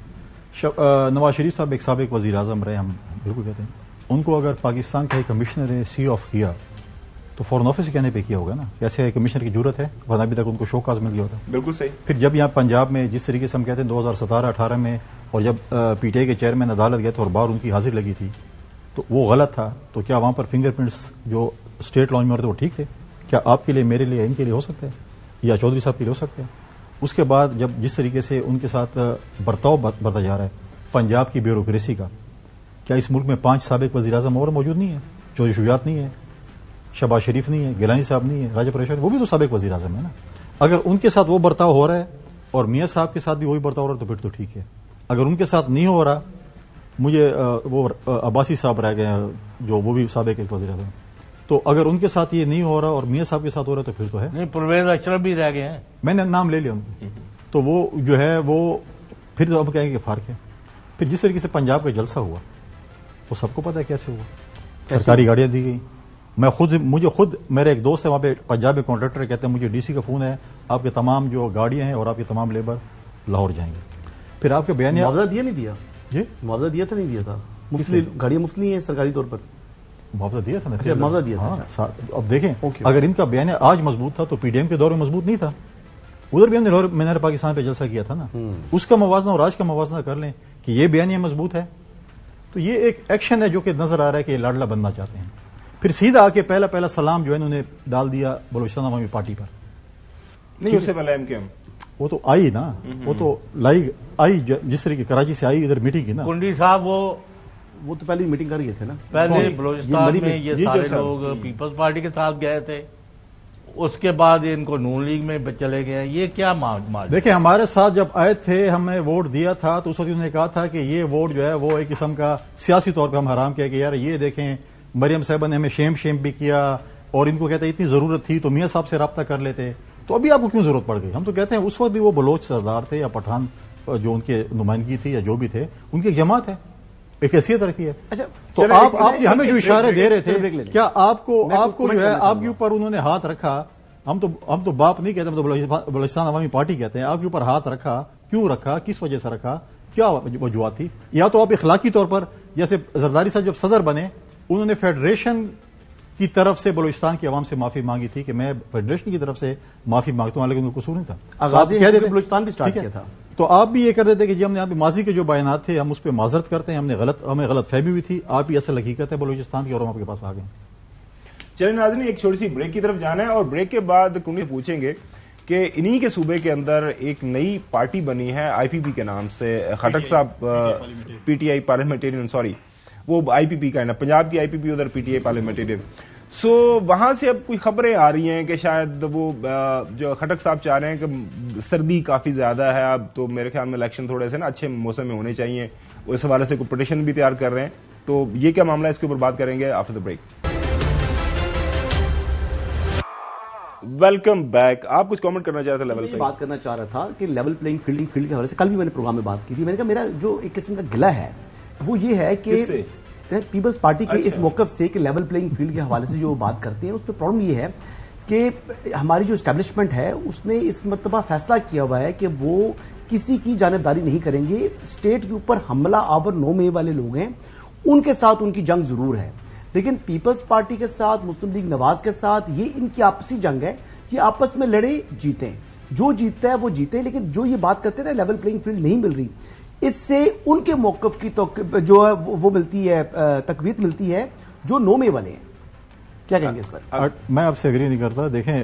نواز شریف صاحب ایک سابق وزیر اعظم رہے, ہم بالکل کہتے ہیں ان کو اگر پاکستان کا ایک کمشنر نے سی آف کیا تو فورن آفس سے کہنے پہ کیا ہوگا نا, کیسے کمشنر کی ضرورت ہے, ورنہ ابھی تک ان کو شو کاز مل گیا ہوتا. بالکل صحیح. پھر جب یہاں پنجاب میں جس طریقے سے ہم کہتے ہیں 2017-18 میں اور جب پی ٹی آئی کے چیئرمین عدالت گئے تھے اور باہر ان کی حاضری لگی تھی تو وہ غلط تھا, تو کیا وہاں پر فنگر پرنٹس جو اسٹیٹ لانچ میں ہوتے وہ ٹھیک تھے؟ کیا آپ کے لیے, میرے لیے, ان کے لیے ہو سکتا ہے یا چودھری صاحب کے لیے ہو سکتا ہے؟ اس کے بعد جب جس طریقے سے ان کے ساتھ برتاؤ برتا جا رہا ہے پنجاب کی بیوروکریسی کا, کیا اس ملک میں 5 سابق وزیر اعظم اور موجود نہیں ہے؟ چودھری شجاعت نہیں ہے, شہباز شریف نہیں ہے, گیلانی صاحب نہیں ہے, راجہ پریشر, وہ بھی تو سابق وزیر اعظم ہے نا. اگر ان کے ساتھ وہ برتاؤ ہو رہا ہے اور میاں صاحب کے ساتھ بھی وہی برتاؤ ہو رہا ہے تو پھر تو ٹھیک ہے. اگر ان کے ساتھ نہیں ہو رہا, مجھے وہ عباسی صاحب رہ گئے ہیں جو وہ بھی سابق ایک وزیر اعظم, تو اگر ان کے ساتھ یہ نہیں ہو رہا اور میاں صاحب کے ساتھ ہو رہا ہے تو پھر تو ہے. نہیں, پرویز اشرف بھی رہ گئے ہیں, میں نے نام لے لیا ان کو, تو وہ جو ہے وہ پھر تو ہم کہیں گے کہ فرق ہے. پھر جس طریقے سے پنجاب کا جلسہ ہوا وہ سب کو پتا ہے کیسے ہوا, سرکاری گاڑیاں دی گئی. مجھے خود میرے ایک دوست ہے وہاں پہ پنجاب میں کانٹریکٹر, کہتے ہیں مجھے ڈی سی کا فون ہے, آپ کے تمام جو گاڑیاں ہیں اور آپ کے تمام لیبر لاہور جائیں گے. پھر آپ کے بیان معاوضہ دیا نہیں دیا؟ جی معاوضہ دیا تھا نہیں دیا تھا؟ مفلی گاڑیاں مفلی ہیں سرکاری طور پر؟ معاوضہ دیا تھا نا, معاوضہ دیا تھا. اب دیکھیں اگر ان کا بیان آج مضبوط تھا تو پی ڈی ایم کے دور میں مضبوط نہیں تھا. ادھر بھی ہم نے مینار پاکستان پہ جلسہ کیا تھا نا, اس کا موازنہ اور آج کا موازنہ کر لیں کہ یہ بیانیہ مضبوط ہے تو یہ ایک ایکشن ہے جو کہ نظر آ رہا ہے کہ یہ لاڈلا بننا چاہتے ہیں. پھر سیدھا آ کے پہلا سلام جو ہے انہوں نے ڈال دیا بلوچستان عوامی پارٹی پر. نہیں, اس سے پہلے ایم کے ایم وہ تو آئی نا, وہ تو آئی جس طریقے کراچی سے آئی, ادھر میٹنگ کی نا. کنڈی صاحب وہ تو پہلے میٹنگ کر گئے تھے نا, پہلے بلوچستان میں یہ سارے لوگ پیپلز پارٹی کے ساتھ گئے تھے, اس کے بعد ان کو نون لیگ میں چلے گئے. یہ کیا دیکھیں ہمارے ساتھ جب آئے تھے, ہمیں ووٹ دیا تھا تو اس وقت انہوں نے کہا تھا کہ یہ ووٹ جو ہے وہ ایک قسم کا سیاسی طور پہ ہم حرام کیا کہ یار یہ دیکھیں مریم صاحبہ نے ہمیں شیم بھی کیا اور ان کو کہتے ہیں اتنی ضرورت تھی تو میاں صاحب سے رابطہ کر لیتے, تو ابھی آپ کو کیوں ضرورت پڑ گئی؟ ہم تو کہتے ہیں اس وقت بھی وہ بلوچ سردار تھے یا پٹھان جو ان کے نمائندگی تھی یا جو بھی تھے, ان کی ایک جماعت ہے, ایک حیثیت رکھتی ہے. اچھا, تو آپ ہمیں جو اشارے دے رہے تھے, کیا آپ کو جو ہے آپ کے اوپر انہوں نے ہاتھ رکھا, ہم تو باپ نہیں کہتے, ہم تو بلوچستان عوامی پارٹی کہتے ہیں, آپ کے اوپر ہاتھ رکھا, کیوں رکھا, کس وجہ سے رکھا, کیا وجوہات تھی؟ یا تو آپ اخلاقی طور پر, جیسے زرداری صاحب جب صدر بنے انہوں نے فیڈریشن کی طرف سے بلوچستان کی عوام سے معافی مانگی تھی کہ میں فیڈریشن کی طرف سے معافی مانگتا ہوں, لیکن ان کو قصور نہیں تھا. آغاز بلوچستان بھی سٹارٹ کیا تھا, تو آپ بھی یہ کر دیتے کہ جی ہم نے ماضی کے جو بیانات تھے ہم اس پہ معذرت کرتے ہیں, ہمیں غلط فہمی ہوئی تھی, آپ ہی اصل حقیقت ہے بلوچستان کی اور ہم آپ کے پاس آ گئے. چلیں ناظرین, ایک چھوٹی سی بریک کی طرف جانا ہے اور بریک کے بعد کنڈی پوچھیں گے کہ انہی کے صوبے کے اندر ایک نئی پارٹی بنی ہے آئی پی پی کے نام سے. خٹک صاحب P T I parliamentarian, sorry وہ آئی پی پی کا ہے نا, پنجاب کی آئی پی پی, ادھر پی ٹی آئی پارلیمنٹیرین. سو وہاں سے اب کوئی خبریں آ رہی ہیں کہ شاید وہ جو خٹک صاحب چاہ رہے ہیں کہ سردی کافی زیادہ ہے اب, تو میرے خیال میں الیکشن تھوڑے سے نا اچھے موسم میں ہونے چاہیے, اس حوالے سے کوئی پٹیشن بھی تیار کر رہے ہیں. تو یہ کیا معاملہ ہے, اس کے اوپر بات کریں گے after the break. Welcome back. آپ کچھ کامنٹ کرنا چاہ رہے تھے لیول میں پہ؟ بات کرنا چاہ رہا تھا کہ لیول پلینگ فیلڈ کے حوالے سے کل بھی میں نے پروگرام میں بات کی تھی. میں نے کہا میرا جو ایک قسم کا گلہ ہے وہ یہ ہے کہ پیپلز پارٹی کے اس موقف سے کہ لیول پلینگ فیلڈ کے حوالے سے جو بات کرتے ہیں اس پہ پرابلم یہ ہے کہ ہماری جو اسٹیبلشمنٹ ہے اس نے اس مرتبہ فیصلہ کیا ہوا ہے کہ وہ کسی کی جانبداری نہیں کریں گے. اسٹیٹ کے اوپر حملہ آور نو میں والے لوگ ہیں ان کے ساتھ ان کی جنگ ضرور ہے, لیکن پیپلز پارٹی کے ساتھ مسلم لیگ نواز کے ساتھ یہ ان کی آپسی جنگ ہے کہ آپس میں لڑیں جیتیں, جو جیتتا ہے وہ جیتے. لیکن جو یہ بات کرتے ہیں لیول پلینگ فیلڈ نہیں مل رہی, اس سے ان کے موقف کی جو ہے وہ ملتی ہے, تقویت ملتی ہے جو نو میں والے ہیں. کیا کہیں گے اس پر؟ میں آپ سے اگری نہیں کرتا. دیکھیں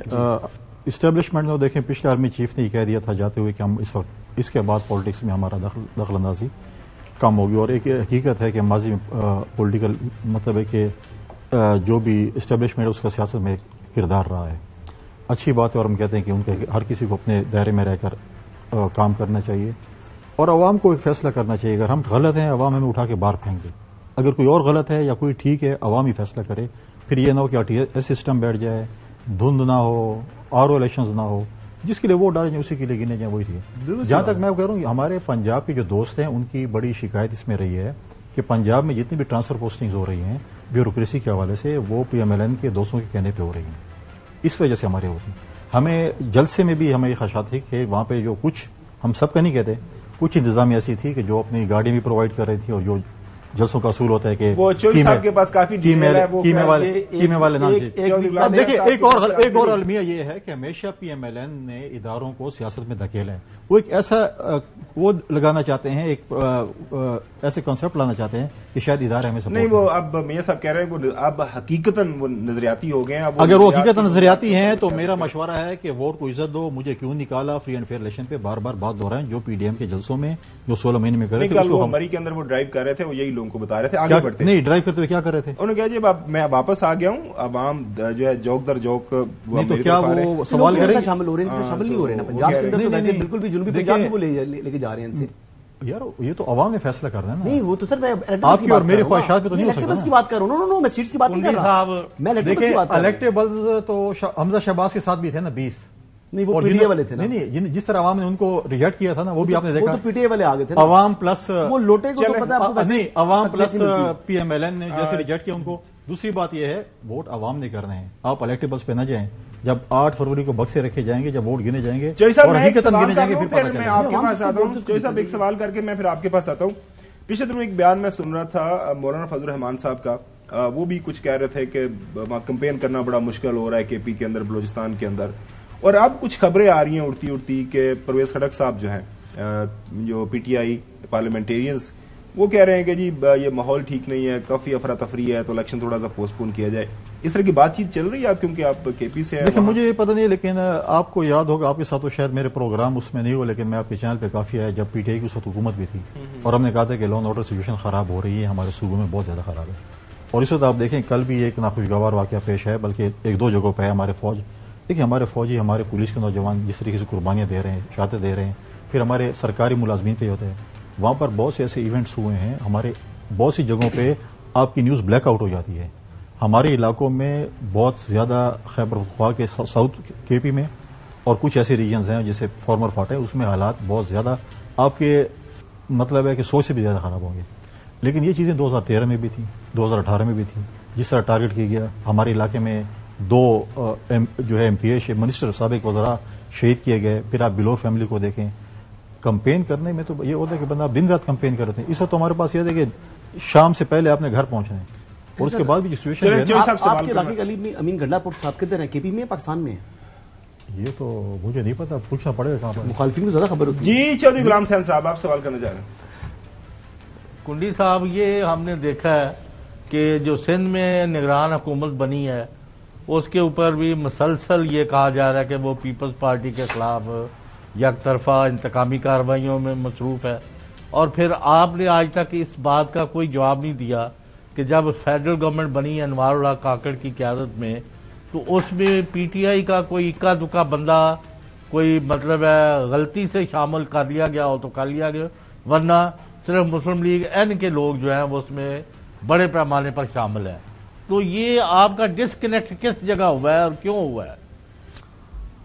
اسٹیبلشمنٹ نے دیکھیں پچھلے آرمی چیف نے یہ کہہ دیا تھا جاتے ہوئے کہ ہم اس وقت اس کے بعد پالیٹکس میں ہمارا دخل اندازی کم ہوگی. اور ایک حقیقت ہے کہ ماضی میں پولیٹیکل مطلب ہے کہ جو بھی اسٹیبلشمنٹ اس کا سیاست میں کردار رہا ہے, اچھی بات ہے. اور ہم کہتے ہیں کہ ان کے ہر کسی کو اپنے دائرے میں رہ کر کام کرنا چاہیے اور عوام کو ایک فیصلہ کرنا چاہیے. اگر ہم غلط ہیں عوام ہمیں اٹھا کے باہر پھینک دے, اگر کوئی اور غلط ہے یا کوئی ٹھیک ہے عوام ہی فیصلہ کرے. پھر یہ نہ ہو کہ ایسے سسٹم بیٹھ جائے, دھند نہ ہو, آر او الیکشنز نہ ہو, جس کے لیے ووٹ ڈالیں اسی کے لیے گنے جائیں وہی ٹھیک ہے. جہاں تک میں کہہ رہا ہوں ہمارے پنجاب کے جو دوست ہیں ان کی بڑی شکایت اس میں رہی ہے کہ پنجاب میں جتنی بھی ٹرانسفر پوسٹنگز ہو رہی ہیں بیوروکریسی کے حوالے سے وہ پی ایم ایل این کے دوستوں کے کہنے پہ ہو رہی ہیں. اس وجہ سے ہمارے ہوتی ہیں. ہمیں جلسے میں بھی ہمیں یہ خدشات تھی کہ وہاں پہ جو کچھ ہم سب کا نہیں کہتے, کچھ انتظامیہ ایسی تھی کہ جو اپنی گاڑی بھی پرووائڈ کر رہی تھی اور جو جلسوں کا اصول ہوتا ہے کہ وہ چوہدری صاحب کے پاس کافی ڈیٹیل ہے, وہ قیمے والے نام تھے. اب دیکھیں ایک اور المیہ یہ ہے کہ ہمیشہ پی ایم ایل این نے اداروں کو سیاست میں دھکیلا ہے. وہ ایک ایسا وہ لگانا چاہتے ہیں, ایک ایسے کانسیپٹ لانا چاہتے ہیں کہ شاید ادارے ہمیں نہیں. وہ اب میاں صاحب کہہ رہے ہیں وہ اب حقیقتاً وہ نظریاتی ہو گئے ہیں. اگر وہ حقیقتاً نظریاتی ہیں تو میرا مشورہ ہے کہ ووٹ کو عزت دو. مجھے کیوں نکالا فری اینڈ فیئر الیکشن پہ بار بار بات دہرائیں جو پی ڈی ایم کے جلسوں میں جو 16 مہینے میں کر رہے تھے. مری کے اندر وہ ڈرائیو کر رہے تھے, وہ یہی لوگوں کو بتا رہے تھے آگے بڑھتے. نہیں ڈرائیو کرتے ہوئے کیا کر رہے تھے انہوں نے کہا جی میں واپس آ گیا ہوں, عوام جو ہے جوک در جوک نہیں تو کیا وہ سوال کریں شامل ہو رہے ہیں, شامل نہیں ہو رہے ہیں پنجاب کے اندر تو ویسے بالکل بھی جنوبی پنجاب میں وہ لے کے جا رہے ہیں ان سے. یار یہ تو عوام نے فیصلہ کرنا ہے نا. نہیں وہ تو سر میں آپ کی اور میری خواہشات پہ تو نہیں ہو سکتا کی بات کر رہا ہوں. میں سیٹس کی بات نہیں کر رہا. میں الیکٹیبلز تو حمزہ شہباز کے ساتھ بھی تھے نا 20. نہیں وہ پی ٹی اے والے تھے. نہیں جس طرح عوام نے ان کو ریجیکٹ کیا تھا نا وہ بھی آپ نے دیکھا. وہ تو پی ٹی اے والے آ گئے تھے. عوام پلس وہ لوٹے کو تو پتا ہے نہیں, عوام plus P M L N نے جیسے ریجیکٹ کیا ان کو. دوسری بات یہ ہے ووٹ عوام نے کرنے ہیں, آپ الیکٹیبلز پہ نہ جائیں. جب 8 فروری کو بکسے رکھے جائیں گے, جب ووٹ گنے جائیں گے اور حقیقت گنے جائیں گے پھر پتہ چلے گا. آپ کے پاس آتا ہوں جوئی صاحب, ایک سوال کر کے میں پھر آپ کے پاس آتا ہوں. پچھلے دنوں ایک بیان میں سن رہا تھا مولانا فضل الرحمان صاحب کا, وہ بھی کچھ کہہ رہے تھے کہ کمپین کرنا بڑا مشکل ہو رہا ہے کے پی کے اندر, بلوچستان کے اندر. اور اب کچھ خبریں آ رہی ہیں اڑتی اڑتی کہ پرویز خٹک صاحب جو ہیں جو پی ٹی آئی پارلیمنٹیرینز, وہ کہہ رہے ہیں کہ جی یہ ماحول ٹھیک نہیں ہے, کافی افراتفری ہے, تو الیکشن تھوڑا سا پوسٹ پون کیا جائے. اس طرح کی بات چیت چل رہی ہے آپ, کیونکہ آپ کے پی سے ہیں. دیکھیں مجھے یہ پتہ نہیں, لیکن آپ کو یاد ہوگا آپ کے ساتھ تو شاید میرے پروگرام اس میں نہیں ہو, لیکن میں آپ کے چینل پہ کافی آیا جب پی ٹی آئی کی اس وقت حکومت بھی تھی اور ہم نے کہا تھا کہ لا اینڈ آرڈر سچویشن خراب ہو رہی ہے, ہمارے صوبوں میں بہت زیادہ خراب ہے. اور اس وقت آپ دیکھیں کل بھی ایک ناخوشگوار واقعہ پیش ہے, بلکہ 1-2 جگہوں پہ ہے. ہمارے فوج دیکھیں, ہمارے فوجی ہمارے پولیس کے نوجوان جس طریقے سے قربانیاں دے رہے ہیں, شہادتیں دے رہے ہیں, پھر ہمارے سرکاری ملازمین پہ ہوتے ہیں. وہاں پر بہت سے ایسے ایونٹس ہوئے ہیں, ہمارے بہت سی جگہوں پہ آپ کی نیوز بلیک آؤٹ ہو جاتی ہے. ہمارے علاقوں میں بہت زیادہ خیبر پختونخوا کے ساؤتھ کے پی میں اور کچھ ایسے ریجنز ہیں جیسے فارمر فاٹ ہے, اس میں حالات بہت زیادہ آپ کے مطلب ہے کہ سوچ سے بھی زیادہ خراب ہوں گے. لیکن یہ چیزیں 2013 میں بھی تھیں, 2018 میں بھی تھیں. جس طرح ٹارگٹ کیا گیا, ہمارے علاقے میں 2 جو ہے ایم پی اے منسٹر سابق وزراء شہید کیے گئے. پھر آپ بلو فیملی کو دیکھیں. کمپین کرنے میں تو یہ ہوتا ہے کہ بندہ دن رات کمپین کر رہے ہیں. اس وقت ہمارے پاس یہ ہے کہ شام سے پہلے آپ نے گھر پہنچنا ہے, اور اس کے بعد بھی جو سچویشن ہے. آپ کے علاقے کے علی میں امین گنڈا پور صاحب کدھر ہیں, کے پی میں پاکستان میں ہے؟ یہ تو مجھے نہیں پتا, پوچھنا پڑے گا کہاں پر. مخالفین کو زیادہ خبر ہوتی ہے. جی چودھری غلام حسین صاحب آپ سوال کرنا چاہ رہے ہیں. کنڈی صاحب, یہ ہم نے دیکھا ہے کہ جو سندھ میں نگران حکومت بنی ہے اس کے اوپر بھی مسلسل یہ کہا جا رہا ہے کہ وہ پیپلز پارٹی کے خلاف یک طرفہ انتقامی کارروائیوں میں مصروف ہے. اور پھر آپ نے آج تک اس بات کا کوئی جواب نہیں دیا کہ جب فیڈرل گورنمنٹ بنی انوار اللہ کاکڑ کی قیادت میں, تو اس میں پی ٹی آئی کا کوئی اکا دکا بندہ کوئی مطلب ہے غلطی سے شامل کر لیا گیا ہو تو کر لیا گیا, ورنہ صرف مسلم لیگ این کے لوگ جو ہیں وہ اس میں بڑے پیمانے پر شامل ہیں. تو یہ آپ کا ڈسکنیکٹ کس جگہ ہوا ہے اور کیوں ہوا ہے؟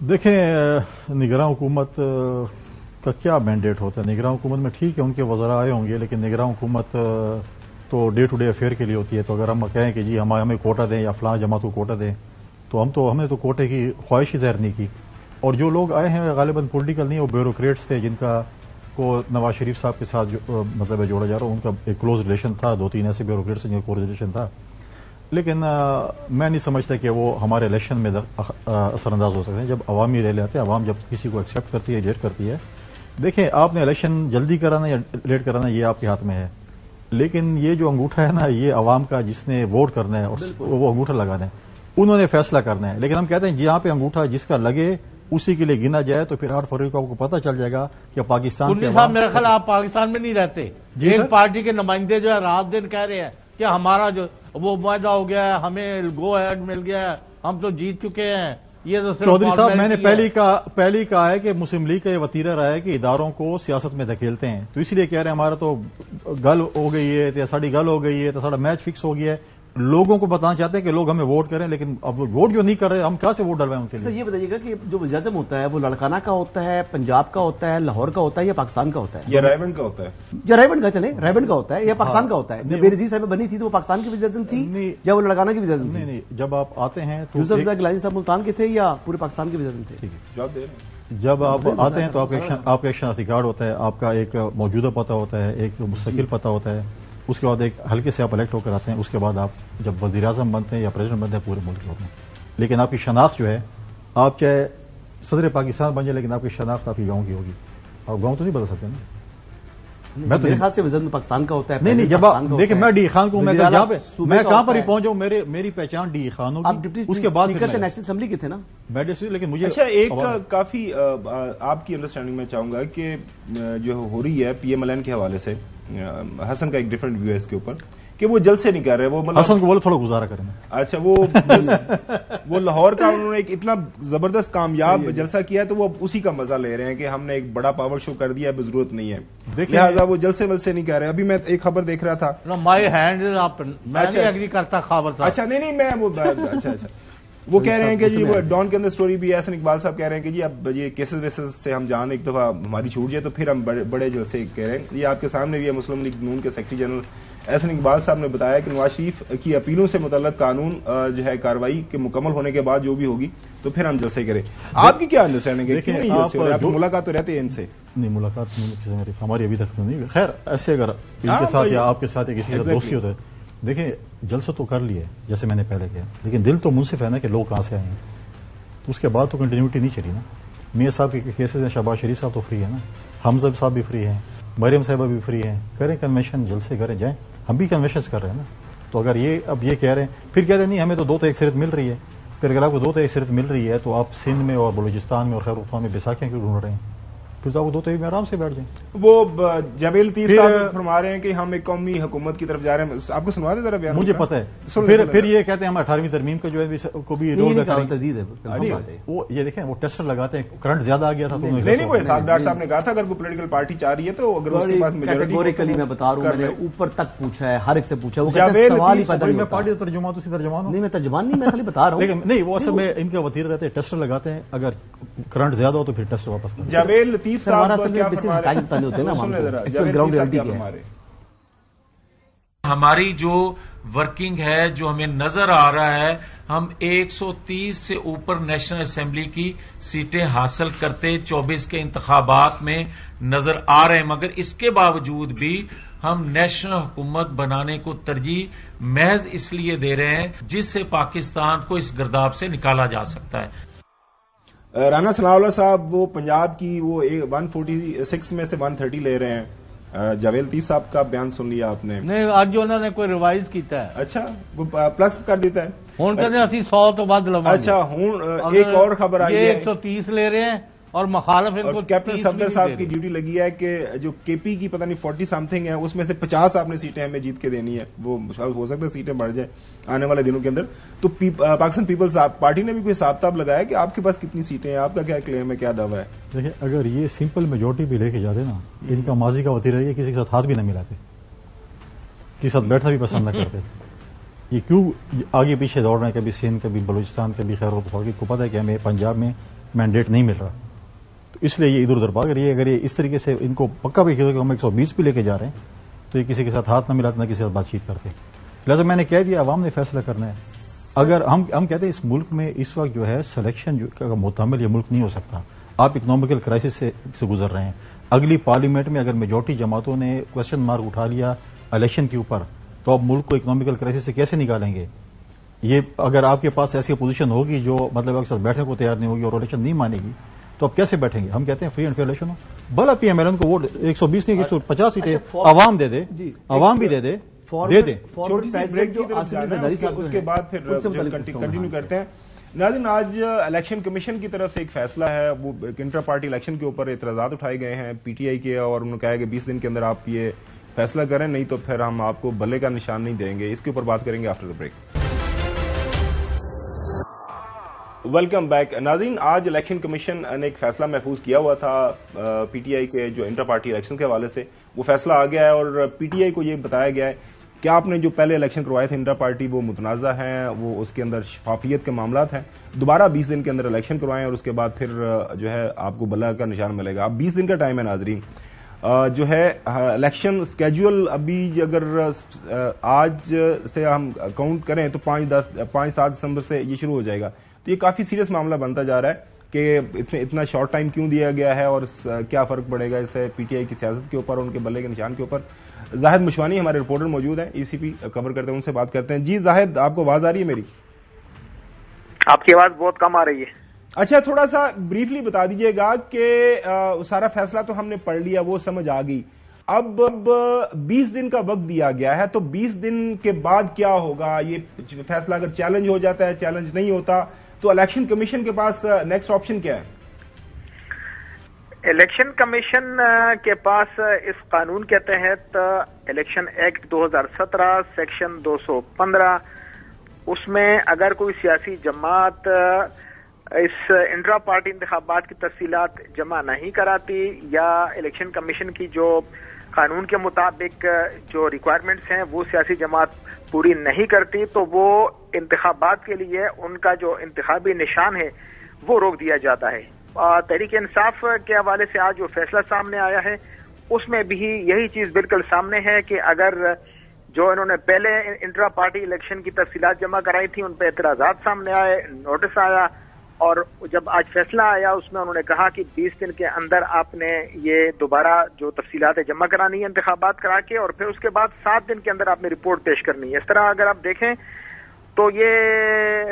دیکھیں نگراں حکومت کا کیا مینڈیٹ ہوتا ہے؟ نگراں حکومت میں ٹھیک ہے ان کے وزراء آئے ہوں گے، لیکن نگراں حکومت تو ڈے ٹو ڈے افیئر کے لیے ہوتی ہے. تو اگر ہم کہیں کہ جی ہمیں کوٹا دیں یا فلاں جماعت کو کوٹا دیں، تو ہم نے تو کوٹے کی خواہش ہی ظاہر نہیں کی. اور جو لوگ آئے ہیں غالباً پولیٹیکل نہیں، وہ بیوروکریٹس تھے جن کا کو نواز شریف صاحب کے ساتھ مطلب جوڑا جا رہا ہے. ان کا ایک کلوز ریلیشن تھا، 2-3 ایسے بیوروکریٹس جن کا کلوز ریلیشن تھا. لیکن میں نہیں سمجھتا کہ وہ ہمارے الیکشن میں اثر انداز ہو سکتے ہیں. جب عوامی ریلے آتے ہیں، عوام جب کسی کو ایکسیپٹ کرتی ہے، ریجیکٹ کرتی ہے. دیکھیں آپ نے الیکشن جلدی کرانا یا لیٹ کرانا یہ آپ کے ہاتھ میں ہے، لیکن یہ جو انگوٹھا ہے نا، یہ عوام کا جس نے ووٹ کرنا ہے وہ انگوٹھا لگانا ہے، انہوں نے فیصلہ کرنا ہے. لیکن ہم کہتے ہیں جہاں پہ انگوٹھا جس کا لگے اسی کے لیے گنا جائے، تو پھر 8 فروری کو آپ کو پتہ چل جائے گا کہ پاکستان کے صاحب میرا خیال آپ پاکستان میں نہیں رہتے. ایک پارٹی کے نمائندے جو ہے رات دن کہہ رہے ہیں کہ ہمارا جو وہ معاہدہ ہو گیا ہے، ہمیں گو ایڈ مل گیا ہے، ہم تو جیت چکے ہیں. یہ تو چودھری صاحب میں نے پہلی کہا ہے کہ مسلم لیگ کا یہ وتیرہ رہا ہے کہ اداروں کو سیاست میں دھکیلتے ہیں. تو اس لیے کہہ رہے ہیں ہمارا تو گل ہو گئی ہے، یا ساڑی گل ہو گئی ہے، تو ساڑا میچ فکس ہو گیا ہے. لوگوں کو بتانا چاہتے ہیں کہ لوگ ہمیں ووٹ کریں، لیکن اب وہ ووٹ جو نہیں کر رہے ہم کہاں سے ووٹ ڈلوائیں ان کے لیے؟ یہ بتائیے گا کہ جو وزیر اعظم ہوتا ہے وہ لڑکانہ کا ہوتا ہے، پنجاب کا ہوتا ہے، لاہور کا ہوتا ہے، یا پاکستان کا ہوتا ہے؟ یا رائے بند کا ہوتا ہے؟ یا رائے بند کا چلے رائے بند کا ہوتا ہے یا پاکستان کا ہوتا ہے؟ بے نظیر صاحب بنی تھی تو وہ پاکستان کی وزیر اعظم تھی یا وہ لڑکانہ کی وزیر اعظم تھی؟ نہیں، جب آپ آتے ہیں تو یوسف رضا گیلانی صاحب ملتان کے تھے یا پورے پاکستان کے وزیر اعظم تھے؟ جواب دے رہے ہیں. جب آپ آتے ہیں تو آپ کا ایک شناختی کارڈ ہوتا ہے، آپ کا ایک موجودہ پتہ ہوتا ہے، ایک مستقل پتہ ہوتا ہے. اس کے بعد ایک حلقے سے آپ الیکٹ ہو کر آتے ہیں. اس کے بعد آپ جب وزیر اعظم بنتے ہیں یا پریزیڈنٹ بنتے ہیں پورے ملک کے ہوتے ہیں. لیکن آپ کی شناخت جو ہے، آپ چاہے صدر پاکستان بن جائے لیکن آپ کی شناخت آپ کی گاؤں کی ہوگی. آپ گاؤں تو نہیں بدل سکتے نا. میں تو میرے خیال سے وزیر پاکستان کا ہوتا ہے. نہیں، جب دیکھیں میں ڈی خان کو میں کہاں پر ہی پہنچاؤں، میری پہچان ڈی خان ہوگی. اس کے بعد نیشنل اسمبلی کے تھے نا. لیکن مجھے اچھا ایک کافی آپ کی انڈرسٹینڈنگ میں چاہوں گا کہ جو ہو رہی ہے پی ایم ایل این کے حوالے سے، حسن کا ایک ڈفرنٹ ویو ہے اس کے اوپر کہ وہ جلد سے نہیں کر رہے. وہ حسن کو بولے تھوڑا گزارا کریں. اچھا وہ لاہور کا انہوں نے ایک اتنا زبردست کامیاب جلسہ کیا ہے تو وہ اسی کا مزہ لے رہے ہیں کہ ہم نے ایک بڑا پاور شو کر دیا ہے، ضرورت نہیں ہے. لہٰذا وہ جلد سے نہیں کہہ رہے. ابھی میں ایک خبر دیکھ رہا تھا، مائی ہینڈ میں نہیں ایگری کرتا خبر. اچھا نہیں میں وہ اچھا وہ کہہ رہے ہیں کہ جی وہ ڈان کے اندر سٹوری بھی ہے. احسن اقبال صاحب کہہ رہے ہیں کہ جی اب یہ کیسز ویسز سے ہم جان ایک دفعہ ہماری چھوٹ جائے تو پھر ہم بڑے جلسے کہہ رہے ہیں. یہ آپ کے سامنے بھی ہے. مسلم لیگ نون کے سیکرٹری جنرل احسن اقبال صاحب نے بتایا کہ نواز شریف کی اپیلوں سے متعلق قانون جو ہے کارروائی کے مکمل ہونے کے بعد جو بھی ہوگی تو پھر ہم جلسے کریں. آپ کی کیا انڈرسٹینڈنگ ہے؟ آپ ملاقات تو رہتے ہیں ان سے؟ نہیں، ملاقات ہماری ابھی تک تو نہیں. خیر ایسے اگر ان کے ساتھ یا آپ کے ساتھ کسی کا دوستی ہوتا ہے، دیکھیں جلسہ تو کر لیا جیسے میں نے پہلے کیا، لیکن دل تو منصف ہے نا کہ لوگ کہاں سے آئے ہیں. تو اس کے بعد تو کنٹینیوٹی نہیں چلی نا. میاں صاحب کے کیسز ہیں، شہباز شریف صاحب تو فری ہے نا، حمزہ صاحب بھی فری ہیں، مریم صاحبہ بھی فری ہیں. کریں کنونشن، جلسے کریں، جائیں. ہم بھی کنونشنز کر رہے ہیں نا. تو اگر اب یہ کہہ رہے ہیں پھر کہتے ہیں نہیں ہمیں تو 2 تو 1 سرت مل رہی ہے. پھر اگر آپ کو 2 تو 1 سرت مل رہی ہے تو آپ سندھ میں اور بلوچستان میں اور خیر پختونخوا میں بیساکھیاں کیوں ڈھونڈ رہے ہیں؟ پھر تو آپ کو 2 تو 1 میں آرام سے بیٹھ جائیں. وہ جاوید لطیف صاحب فرما رہے ہیں کہ ہم ایک قومی حکومت کی طرف جا رہے ہیں. آپ کو سنوا دیں ذرا بیان. مجھے پتہ ہے. پھر یہ کہتے ہیں ہم 18ویں ترمیم کا جو ہے کو بھی رول تجدید ہے. وہ یہ دیکھیں وہ ٹیسٹر لگاتے ہیں، کرنٹ زیادہ آ گیا تھا تو نہیں وہ ڈاکٹر صاحب نے کہا تھا اگر کوئی پولیٹیکل پارٹی چاہ رہی ہے تو اگر اس کے پاس کیٹیگوریکلی میں بتا رہا ہوں، میں نے اوپر تک پوچھا ہے، ہر ایک سے پوچھا. وہ سوال ہی پیدا میں پارٹی ترجمان نہیں، میں ترجمان نہیں، میں خالی بتا رہا ہوں. لیکن نہیں وہ اصل میں ان کا وتیرہ رہتے ہیں، ٹیسٹر لگاتے ہیں، اگر کرنٹ زیادہ ہو تو پھر ٹیسٹر واپس کرتے ہیں. جاوید لطیف صاحب ہماری جو ورکنگ ہے، جو ہمیں نظر آ رہا ہے، ہم 130 سے اوپر نیشنل اسمبلی کی سیٹیں حاصل کرتے 24 کے انتخابات میں نظر آ رہے ہیں. مگر اس کے باوجود بھی ہم نیشنل حکومت بنانے کو ترجیح محض اس لیے دے رہے ہیں جس سے پاکستان کو اس گرداب سے نکالا جا سکتا ہے. رانا ثناء اللہ صاحب وہ پنجاب کی وہ 146 میں سے 130 لے رہے ہیں. جاوید لطیف صاحب کا بیان سن لیا آپ نے؟ نہیں، آج جو انہوں نے کوئی ریوائز کیتا ہے. اچھا وہ پلس کر دیتا ہے. ہوں کہتے ہیں 100 تو بعد لوا. اچھا ہوں ایک اور خبر آئی ہے 130 لے رہے ہیں اور مخالف ان کو. کیپٹن صفدر صاحب کی ڈیوٹی لگی ہے کہ جو کے پی کی پتہ نہیں 40 سم تھنگ ہے اس میں سے 50 آپ نے سیٹیں ہمیں جیت کے دینی ہے. وہ ہو سکتا ہے سیٹیں بڑھ جائیں آنے والے دنوں کے اندر. تو پاکستان پیپلز پارٹی نے بھی کوئی حساب کتاب لگایا کہ آپ کے پاس کتنی سیٹیں ہیں، آپ کا کیا کلیم ہے، کیا دعویٰ ہے؟ دیکھیں اگر یہ سمپل میجورٹی بھی لے کے جاتے نا، ان کا ماضی کا وتیرہ یہ کسی کے ساتھ ہاتھ بھی نہ ملاتے، کسی ساتھ بیٹھنا بھی پسند نہ کرتے. یہ کیوں آگے پیچھے دوڑ رہے ہیں، کبھی سندھ، کبھی بلوچستان، کبھی خیر پختونخوا. کو پتہ ہے کہ ہمیں پنجاب میں مینڈیٹ نہیں مل رہا، تو اس لیے یہ ادھر ادھر بھاگ رہی ہے. اگر یہ اس طریقے سے ان کو پکا بھی کہ ہم 120 پہ لے کے جا رہے ہیں تو یہ کسی کے ساتھ ہاتھ نہ ملاتے، نہ کسی کے ساتھ بات چیت کرتے. لہٰذا میں نے کہہ دیا عوام نے فیصلہ کرنا ہے. اگر ہم کہتے ہیں اس ملک میں اس وقت جو ہے سلیکشن کا متحمل یہ ملک نہیں ہو سکتا. آپ اکنامیکل کرائسس سے گزر رہے ہیں. اگلی پارلیمنٹ میں اگر میجورٹی جماعتوں نے کوشچن مارک اٹھا لیا الیکشن کے اوپر تو آپ ملک کو اکنامیکل کرائسس سے کیسے نکالیں گے؟ یہ اگر آپ کے پاس ایسی اپوزیشن ہوگی جو مطلب آپ کے ساتھ بیٹھنے کو تیار نہیں ہوگی اور الیکشن نہیں مانے گی تو آپ کیسے بیٹھیں گے؟ ہم کہتے ہیں فری اینڈ فیئر الیکشن ہو. بھلا پی ایم ایل این کو ووٹ 120 نہیں 150 سیٹیں عوام دے دے، عوام بھی دے دے دیں. اس کے بعد پھر کنٹینیو کرتے ہیں. ناظرین، آج الیکشن کمیشن کی طرف سے ایک فیصلہ ہے، وہ انٹرا پارٹی الیکشن کے اوپر اعتراضات اٹھائے گئے ہیں پی ٹی آئی کے، اور انہوں نے کہا کہ 20 دن کے اندر آپ یہ فیصلہ کریں، نہیں تو پھر ہم آپ کو بلے کا نشان نہیں دیں گے. اس کے اوپر بات کریں گے after the break. Welcome back. ناظرین، آج الیکشن کمیشن نے ایک فیصلہ محفوظ کیا ہوا تھا پی ٹی آئی کے جو انٹر پارٹی الیکشن کے حوالے سے. وہ فیصلہ آ گیا ہے اور پی ٹی آئی کو یہ بتایا گیا ہے کہ آپ نے جو پہلے الیکشن کروائے تھے انٹر پارٹی وہ متنازع ہیں، وہ اس کے اندر شفافیت کے معاملات ہیں. دوبارہ 20 دن کے اندر الیکشن کروائیں اور اس کے بعد پھر جو ہے آپ کو بلا کا نشان ملے گا. اب 20 دن کا ٹائم ہے ناظرین. جو ہے الیکشن سکیجول ابھی اگر آج سے ہم کاؤنٹ کریں تو 5-7 دسمبر سے یہ شروع ہو جائے گا. تو یہ کافی سیریس معاملہ بنتا جا رہا ہے کہ اتنا شارٹ ٹائم کیوں دیا گیا ہے اور کیا فرق پڑے گا اس سے پی ٹی آئی کی سیاست کے اوپر اور ان کے بلے کے نشان کے اوپر. زاہد مشوانی ہمارے رپورٹر موجود ہیں، ای سی پی کور کرتے ہیں، ان سے بات کرتے ہیں. جی زاہد، آپ کو آواز آ رہی ہے میری؟ آپ کی آواز بہت کم آ رہی ہے. اچھا، تھوڑا سا بریفلی بتا دیجئے گا کہ سارا فیصلہ تو ہم نے پڑھ لیا، وہ سمجھ آ گئی. اب 20 دن کا وقت دیا گیا ہے تو 20 دن کے بعد کیا ہوگا؟ یہ فیصلہ اگر چیلنج ہو جاتا ہے، چیلنج نہیں ہوتا تو الیکشن کمیشن کے پاس نیکسٹ آپشن کیا ہے؟ الیکشن کمیشن کے پاس اس قانون کے تحت الیکشن ایکٹ 2017 سیکشن 215 اس میں اگر کوئی سیاسی جماعت اس انٹرا پارٹی انتخابات کی تفصیلات جمع نہیں کراتی یا الیکشن کمیشن کی جو قانون کے مطابق جو ریکوائرمنٹس ہیں وہ سیاسی جماعت پوری نہیں کرتی تو وہ انتخابات کے لیے ان کا جو انتخابی نشان ہے وہ روک دیا جاتا ہے. تحریک انصاف کے حوالے سے آج جو فیصلہ سامنے آیا ہے اس میں بھی یہی چیز بالکل سامنے ہے کہ اگر جو انہوں نے پہلے انٹرا پارٹی الیکشن کی تفصیلات جمع کرائی تھی ان پہ اعتراضات سامنے آئے، نوٹس آیا، اور جب آج فیصلہ آیا اس میں انہوں نے کہا کہ 20 دن کے اندر آپ نے یہ دوبارہ جو تفصیلات جمع کرانی ہے انتخابات کرا کے، اور پھر اس کے بعد 7 دن کے اندر آپ نے رپورٹ پیش کرنی ہے. اس طرح اگر آپ دیکھیں تو یہ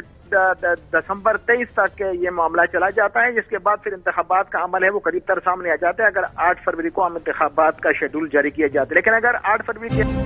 دسمبر 23 تک یہ معاملہ چلا جاتا ہے، جس کے بعد پھر انتخابات کا عمل ہے وہ قریب تر سامنے آ جاتا ہے اگر 8 فروری کو ہم انتخابات کا شیڈول جاری کیا جاتا ہے. لیکن اگر 8 فروری کے